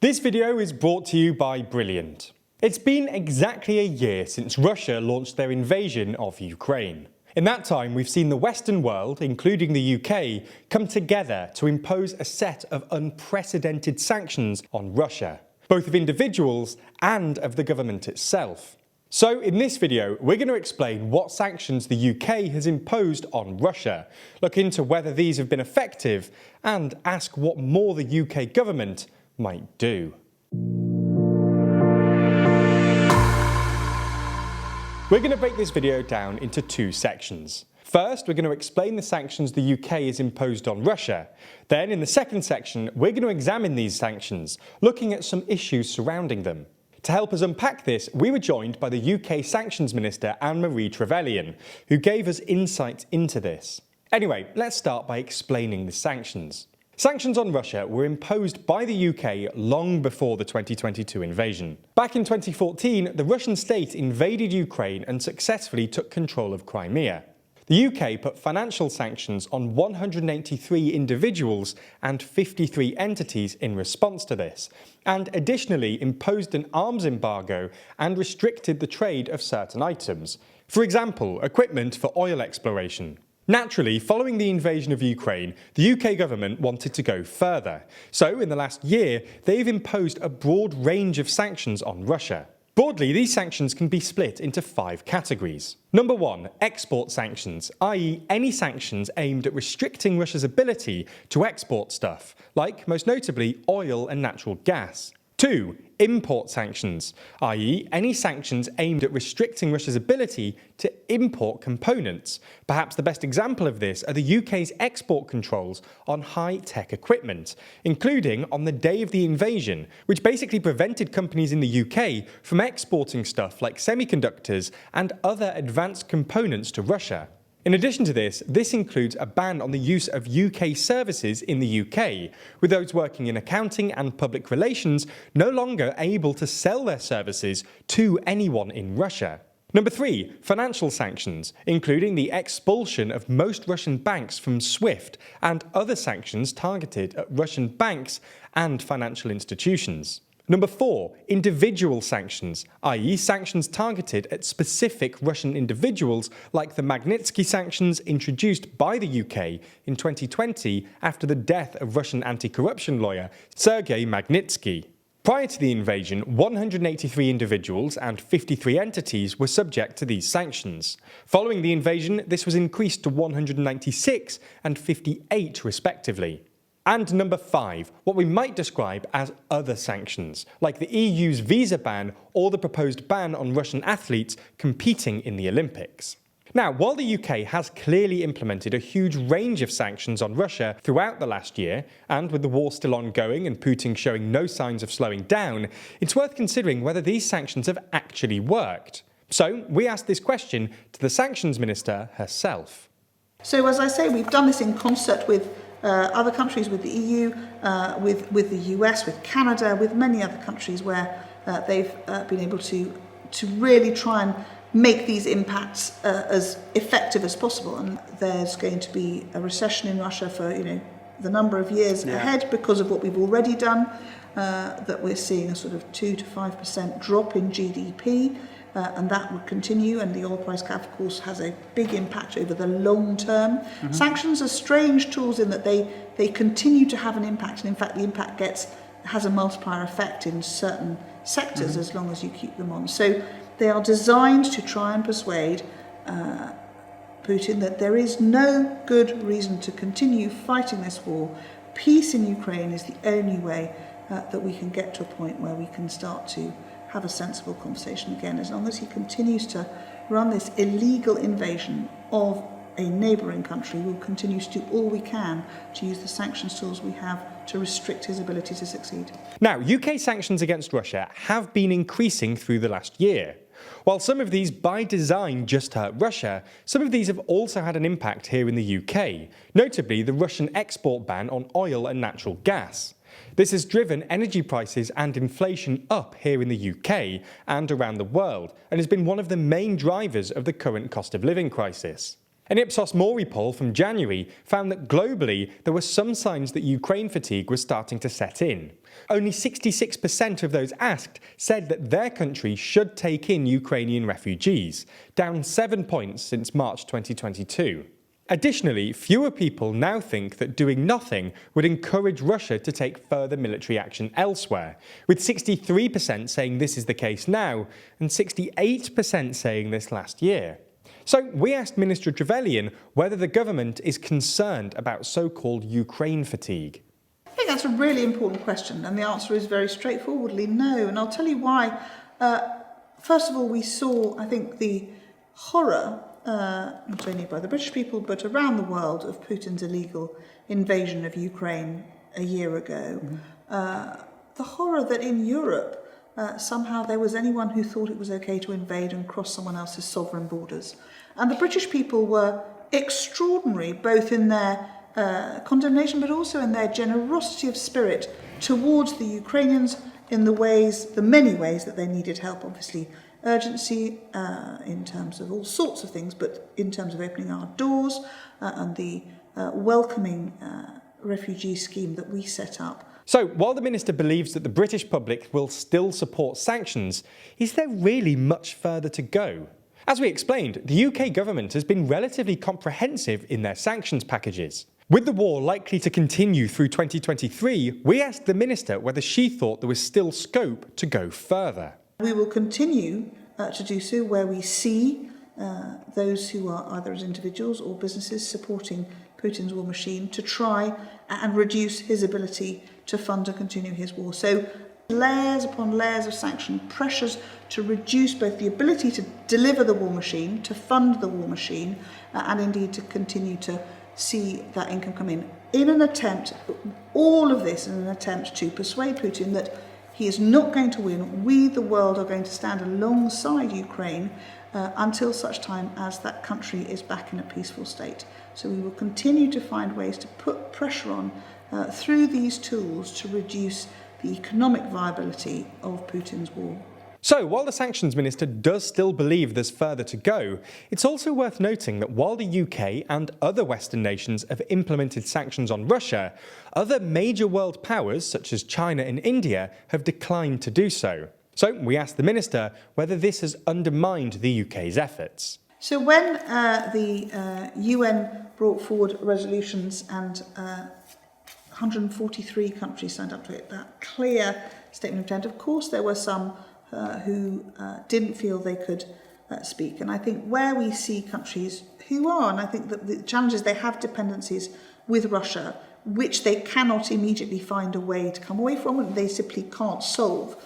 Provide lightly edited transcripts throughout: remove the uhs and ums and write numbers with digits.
This video is brought to you by Brilliant. It's been exactly a year since Russia launched their invasion of Ukraine. In that time, we've seen the Western world, including the UK, come together to impose a set of unprecedented sanctions on Russia, both of individuals and of the government itself. So in this video, we're going to explain what sanctions the UK has imposed on Russia, look into whether these have been effective, and ask what more the UK government might do. We're going to break this video down into two sections. First, we're going to explain the sanctions the UK has imposed on Russia. Then, in the second section, we're going to examine these sanctions, looking at some issues surrounding them. To help us unpack this, we were joined by the UK Sanctions Minister Anne-Marie Trevelyan, who gave us insights into this. Anyway, let's start by explaining the sanctions. Sanctions on Russia were imposed by the UK long before the 2022 invasion. Back in 2014, the Russian state invaded Ukraine and successfully took control of Crimea. The UK put financial sanctions on 183 individuals and 53 entities in response to this, and additionally imposed an arms embargo and restricted the trade of certain items, for example, equipment for oil exploration. Naturally, following the invasion of Ukraine, the UK government wanted to go further. So, in the last year, they've imposed a broad range of sanctions on Russia. Broadly, these sanctions can be split into 5 categories. Number 1, export sanctions, i.e. any sanctions aimed at restricting Russia's ability to export stuff, like, most notably, oil and natural gas. 2, import sanctions, i.e. any sanctions aimed at restricting Russia's ability to import components. Perhaps the best example of this are the UK's export controls on high-tech equipment, including on the day of the invasion, which basically prevented companies in the UK from exporting stuff like semiconductors and other advanced components to Russia. In addition to this, this includes a ban on the use of UK services in the UK, with those working in accounting and public relations no longer able to sell their services to anyone in Russia. Number 3, financial sanctions, including the expulsion of most Russian banks from SWIFT and other sanctions targeted at Russian banks and financial institutions. Number 4, individual sanctions, i.e. sanctions targeted at specific Russian individuals like the Magnitsky sanctions introduced by the UK in 2020 after the death of Russian anti-corruption lawyer Sergei Magnitsky. Prior to the invasion, 183 individuals and 53 entities were subject to these sanctions. Following the invasion, this was increased to 196 and 58 respectively. And number 5, what we might describe as other sanctions, like the EU's visa ban or the proposed ban on Russian athletes competing in the Olympics. Now, while the UK has clearly implemented a huge range of sanctions on Russia throughout the last year, and with the war still ongoing and Putin showing no signs of slowing down, it's worth considering whether these sanctions have actually worked. So, we asked this question to the Sanctions Minister herself. So, as I say, we've done this in concert with other countries, with the EU, with the US, with Canada, with many other countries where they've been able to really try and make these impacts as effective as possible. And there's going to be a recession in Russia for the number of years ahead because of what we've already done. That we're seeing a sort of 2 to 5% drop in GDP. And that would continue, and the oil price cap, of course, has a big impact over the long term. Mm-hmm. Sanctions are strange tools in that they continue to have an impact, and in fact the impact has a multiplier effect in certain sectors as long as you keep them on. So they are designed to try and persuade Putin that there is no good reason to continue fighting this war. Peace in Ukraine is the only way that we can get to a point where we can start to have a sensible conversation again. As long as he continues to run this illegal invasion of a neighbouring country, we'll continue to do all we can to use the sanctions tools we have to restrict his ability to succeed. Now, UK sanctions against Russia have been increasing through the last year. While some of these by design just hurt Russia, some of these have also had an impact here in the UK, notably the Russian export ban on oil and natural gas. This has driven energy prices and inflation up here in the UK and around the world, and has been one of the main drivers of the current cost of living crisis. An Ipsos Mori poll from January found that globally there were some signs that Ukraine fatigue was starting to set in. Only 66% of those asked said that their country should take in Ukrainian refugees, down 7 points since March 2022. Additionally, fewer people now think that doing nothing would encourage Russia to take further military action elsewhere, with 63% saying this is the case now and 68% saying this last year. So we asked Minister Trevelyan whether the government is concerned about so-called Ukraine fatigue. I think that's a really important question, and the answer is very straightforwardly no, and I'll tell you why. First of all, we saw, I think, the horror, not only by the British people, but around the world, of Putin's illegal invasion of Ukraine a year ago. The horror that in Europe, somehow there was anyone who thought it was okay to invade and cross someone else's sovereign borders. And the British people were extraordinary, both in their condemnation, but also in their generosity of spirit towards the Ukrainians in the many ways that they needed help. Obviously, urgency in terms of all sorts of things, but in terms of opening our doors and the welcoming refugee scheme that we set up. So, while the Minister believes that the British public will still support sanctions, is there really much further to go? As we explained, the UK government has been relatively comprehensive in their sanctions packages. With the war likely to continue through 2023, we asked the Minister whether she thought there was still scope to go further. We will continue to do so where we see those who are either as individuals or businesses supporting Putin's war machine to try and reduce his ability to fund and continue his war. So layers upon layers of sanction pressures to reduce both the ability to deliver the war machine, to fund the war machine, and indeed to continue to see that income come in an attempt, all of this in an attempt to persuade Putin that he is not going to win. We, the world, are going to stand alongside Ukraine until such time as that country is back in a peaceful state. So we will continue to find ways to put pressure on through these tools to reduce the economic viability of Putin's war. So, while the Sanctions Minister does still believe there's further to go, it's also worth noting that while the UK and other Western nations have implemented sanctions on Russia, other major world powers, such as China and India, have declined to do so. So, we asked the Minister whether this has undermined the UK's efforts. So when the UN brought forward resolutions and 143 countries signed up to it, that clear statement of intent, of course there were some who didn't feel they could speak. And I think where we see countries who are, and I think that the challenge is they have dependencies with Russia, which they cannot immediately find a way to come away from, and they simply can't solve.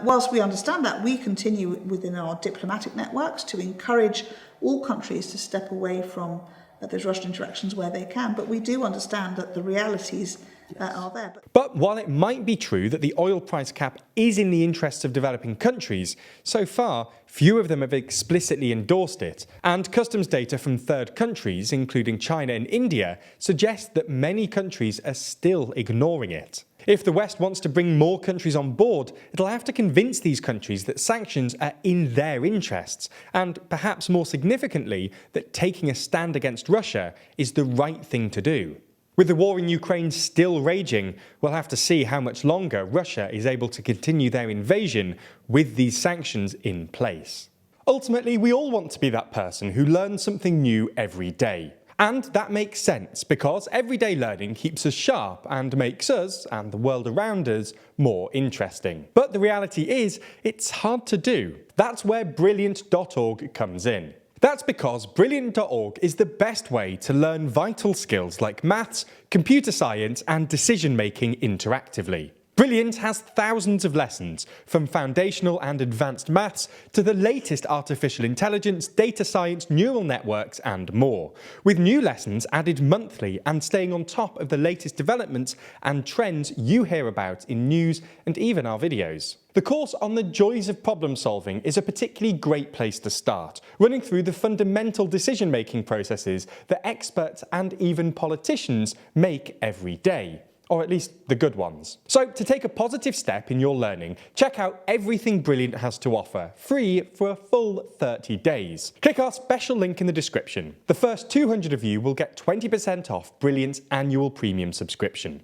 Whilst we understand that, we continue within our diplomatic networks to encourage all countries to step away from those Russian interactions where they can. But we do understand that the realities are there. But while it might be true that the oil price cap is in the interests of developing countries, so far, few of them have explicitly endorsed it, and customs data from third countries, including China and India, suggest that many countries are still ignoring it. If the West wants to bring more countries on board, it'll have to convince these countries that sanctions are in their interests, and perhaps more significantly, that taking a stand against Russia is the right thing to do. With the war in Ukraine still raging, we'll have to see how much longer Russia is able to continue their invasion with these sanctions in place. Ultimately, we all want to be that person who learns something new every day. And that makes sense, because everyday learning keeps us sharp and makes us, and the world around us, more interesting. But the reality is, it's hard to do. That's where Brilliant.org comes in. That's because Brilliant.org is the best way to learn vital skills like maths, computer science, and decision-making interactively. Brilliant has thousands of lessons, from foundational and advanced maths to the latest artificial intelligence, data science, neural networks, and more, with new lessons added monthly and staying on top of the latest developments and trends you hear about in news and even our videos. The course on the joys of problem solving is a particularly great place to start, running through the fundamental decision-making processes that experts and even politicians make every day. Or at least the good ones. So to take a positive step in your learning, check out everything Brilliant has to offer, free for a full 30 days. Click our special link in the description. The first 200 of you will get 20% off Brilliant's annual premium subscription.